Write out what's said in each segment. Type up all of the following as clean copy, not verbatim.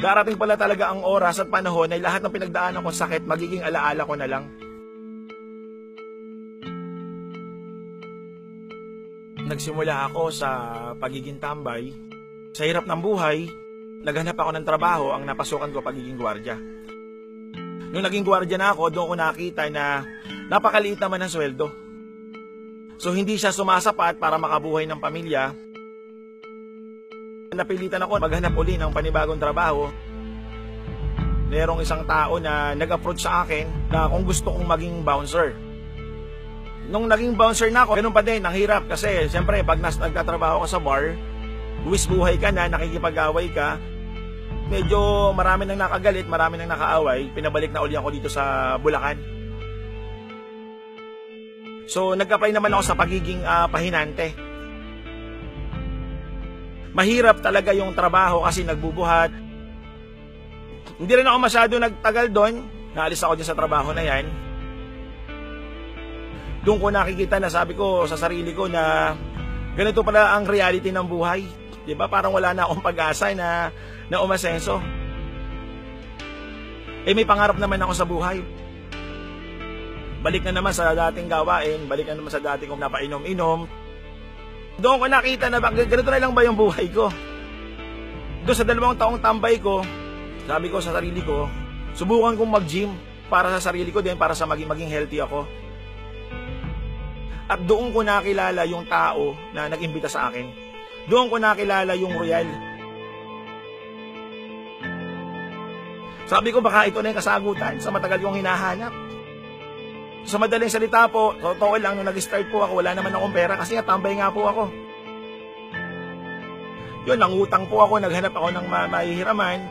Darating pala talaga ang oras at panahon na lahat ng pinagdaanan kong sakit magiging alaala ko na lang. Nagsimula ako sa pagiging tambay. Sa hirap ng buhay, naghanap ako ng trabaho, ang napasukan ko pagiging gwardiya. Nung naging gwardiya na ako, doon ko nakita na napakaliit naman ang sweldo. So hindi siya sumasapat para makabuhay ng pamilya. Napilitan ako maghanap uli ng panibagong trabaho. Merong isang tao na nag-approach sa akin na kung gusto kong maging bouncer. Nung naging bouncer na ako, ganun pa din, ang hirap kasi siyempre pag nagtatrabaho ka sa bar, buwis buhay ka na, nakikipag-away ka, medyo marami nang nakagalit, marami nang nakaaway, pinabalik na uli ako dito sa Bulacan. So nag-apply naman ako sa pagiging pahinante. Mahirap talaga yung trabaho kasi nagbubuhat. Hindi rin ako masyado nagtagal doon. Naalis ako dyan sa trabaho na yan. Doon ko nakikita na sabi ko sa sarili ko na ganito pala ang reality ng buhay. Diba? Parang wala na akong pag-asa na umasenso. May pangarap naman ako sa buhay. Balik na naman sa dating gawain. Balik na naman sa dating kong napainom-inom. Doon ko nakita na ganito na lang ba yung buhay ko. Doon sa 2 taong tambay ko, sabi ko sa sarili ko, subukan kong mag-gym para sa sarili ko din, para sa maging healthy ako. At doon ko nakilala yung tao na nag-imbita sa akin. Doon ko nakilala yung Royal. Sabi ko baka ito na yung kasagutan sa matagal kong hinahanap. Sa madaling salita po, totoo lang, nung nag-start po ako, wala naman akong pera kasi nga tambay nga po ako. Yun, nangutang po ako, naghanap ako ng mahihiraman,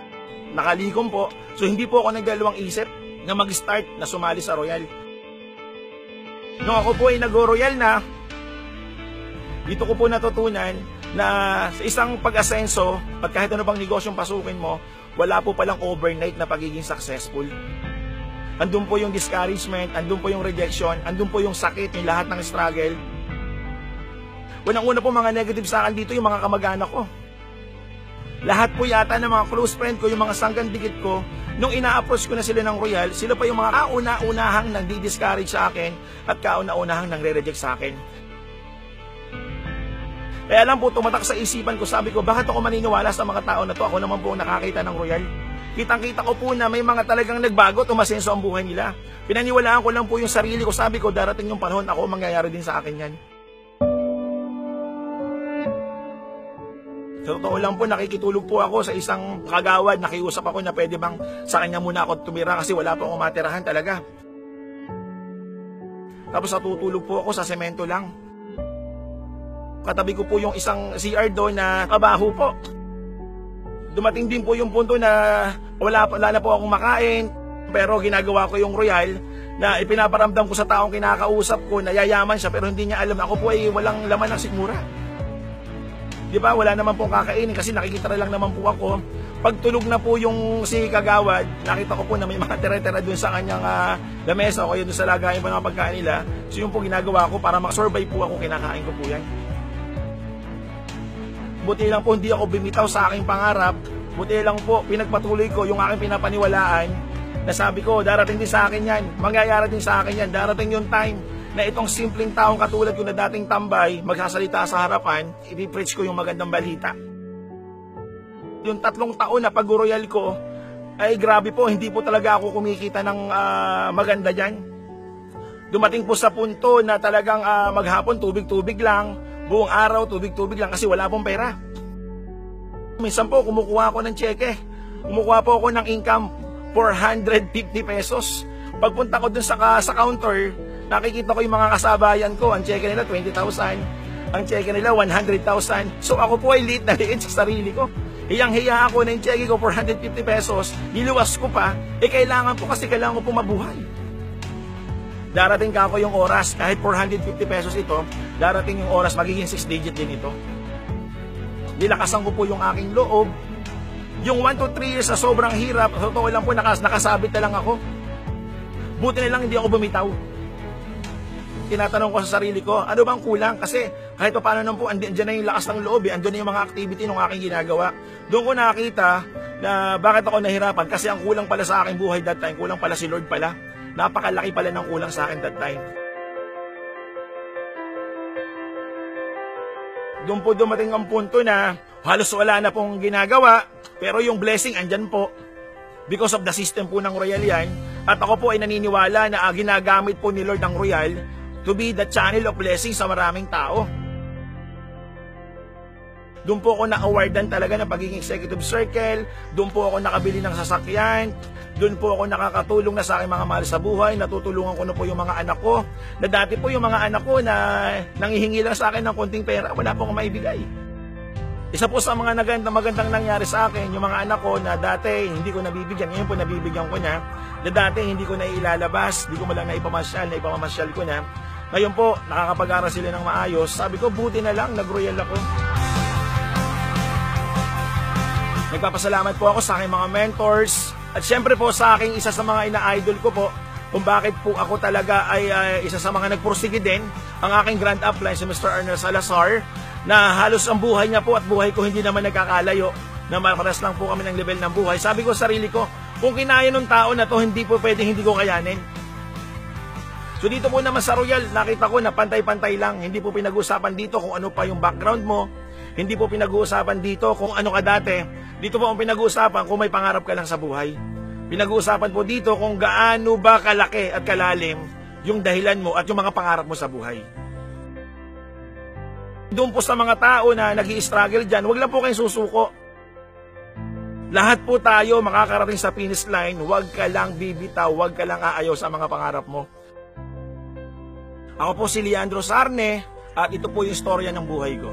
nakalikom po. So hindi po ako nagdalawang isip na mag-start na sumali sa Royal. Nung ako po ay nag-Royal na, dito ko po natutunan na sa isang pag-asenso, at kahit ano bang negosyong pasukin mo, wala po palang overnight na pagiging successful. Andun po yung discouragement, andun po yung rejection, andun po yung sakit, yung lahat ng struggle. Unang-una po mga negative sa akin dito, yung mga kamag-anak ko. Lahat po yata ng mga close friend ko, yung mga sanggan-dikit ko, nung ina-approach ko na sila ng Royal, sila pa yung mga kauna-unahang nagdi-discourage sa akin at kauna-unahang nagre-reject sa akin. Kaya lang po, tumatak sa isipan ko, sabi ko, bakit ako maniniwala sa mga tao na to? Ako naman po nakakita ng Royal. Kitang-kita ko po na may mga talagang nagbago, tumasenso ang buhay nila. Pinaniwalaan ko lang po yung sarili ko. Sabi ko, darating yung panahon, ako mangyayari din sa akin yan. Sa totoo lang po, nakikitulog po ako sa isang kagawad. Nakiusap ako na pwede bang sa kanya muna ako tumira kasi wala pa akong matirahan talaga. Tapos natutulog po ako sa semento lang. Katabi ko po yung isang CR doon na kabaho po. Dumating din po yung punto na wala na po akong makain, pero ginagawa ko yung Royal na ipinaparamdam ko sa taong kinakausap ko na yayaman siya pero hindi niya alam na ako po ay walang laman ng sikmura. Di ba? Wala naman po kakainin kasi nakikita lang naman po ako. Pag tulog na po yung si Kagawad, nakita ko po na may mga tira-tira dun sa kanyang lamesa o kaya dun sa lagayan po ng pagkain nila. So yung po ginagawa ko para makasurvive po ako, kinakain ko po yan. Buti lang po hindi ako bumitaw sa aking pangarap. Buti lang po pinagpatuloy ko yung aking pinapaniwalaan na sabi ko darating din sa akin yan, mangyayari din sa akin yan. Darating yung time na itong simpleng taong katulad ko na dating tambay magsasalita sa harapan, i-preach ko yung magandang balita. Yung 3 taon na pag-royal ko ay grabe po, hindi po talaga ako kumikita ng maganda dyan. Dumating po sa punto na talagang maghapon tubig-tubig lang, buong araw, tubig-tubig lang kasi wala pong pera. Minsan po, kumukuha ako ng cheque. Kumukuha po ako ng income, 450 pesos. Pagpunta ko dun sa counter, nakikita ko yung mga kasabayan ko. Ang cheque nila, 20,000. Ang cheque nila, 100,000. So ako po ay liit na liit sa sarili ko. Hiyang-hiya ako na yung cheque ko, 450 pesos. Niluwas ko pa. Kailangan po kasi kailangan ko po mabuhay. Darating ka ako yung oras, kahit 450 pesos ito, darating yung oras, magiging 6 digit din ito. Nilakasan ko po yung aking loob. Yung 1 to 3 years na sobrang hirap, totoo lang po, nakasabit na lang ako. Buti na lang hindi ako bumitaw. Tinatanong ko sa sarili ko, ano bang kulang? Kasi Kahit pa paano naman po, andyan na yung lakas ng loob, andyan na yung mga activity ng aking ginagawa. Doon ko nakita na bakit ako nahirapan, kasi ang kulang pala sa aking buhay that time, kulang pala si Lord pala. Napakalaki pala ng kulang sa akin that time. Doon po dumating ang punto na halos wala na pong ginagawa, pero yung blessing andyan po. Because of the system po ng Royal yan. At ako po ay naniniwala na ginagamit po ni Lord ang Royal to be the channel of blessing sa maraming tao. Doon po ako na-awardan talaga ng pagiging executive circle. Doon po ako nakabili ng sasakyan. Doon po ako nakakatulong na sa aking mga mahal sa buhay. Natutulungan ko na po yung mga anak ko. Na dati po yung mga anak ko na nanghihingi lang sa akin ng konting pera, wala po akong maibigay. Isa po sa mga magandang nangyari sa akin, yung mga anak ko na dati hindi ko nabibigyan, ngayon po nabibigyan ko na. Na dati hindi ko na ilalabas, hindi ko malang naipamasyal ko na. Ngayon po, nakakapag-aral sila ng maayos. Sabi ko, buti na lang, nag-royal ako. Nagpapasalamat po ako sa aking mga mentors at syempre po sa aking isa sa mga ina-idol ko po kung bakit po ako talaga ay isa sa mga nagpursige din, ang aking grand upline si Mr. Ernest Salazar, na halos ang buhay niya po at buhay ko hindi naman nagkakalayo, na maparas lang po kami ng level ng buhay. Sabi ko sa sarili ko, kung kinaya ng tao na to, hindi po pwedeng hindi ko kayanin. So dito po naman sa Royal, nakita ko na pantay-pantay lang. Hindi po pinag-uusapan dito kung ano pa yung background mo. Hindi po pinag-uusapan dito kung ano ka dati. Dito po ang pinag-uusapan kung may pangarap ka lang sa buhay. Pinag-uusapan po dito kung gaano ba kalaki at kalalim yung dahilan mo at yung mga pangarap mo sa buhay. Doon po sa mga tao na nag-i-struggle dyan, huwag lang po kayong susuko. Lahat po tayo makakarating sa finish line, huwag ka lang bibitaw, huwag ka lang aayaw sa mga pangarap mo. Ako po si Leandro Sarne at ito po yung istorya ng buhay ko.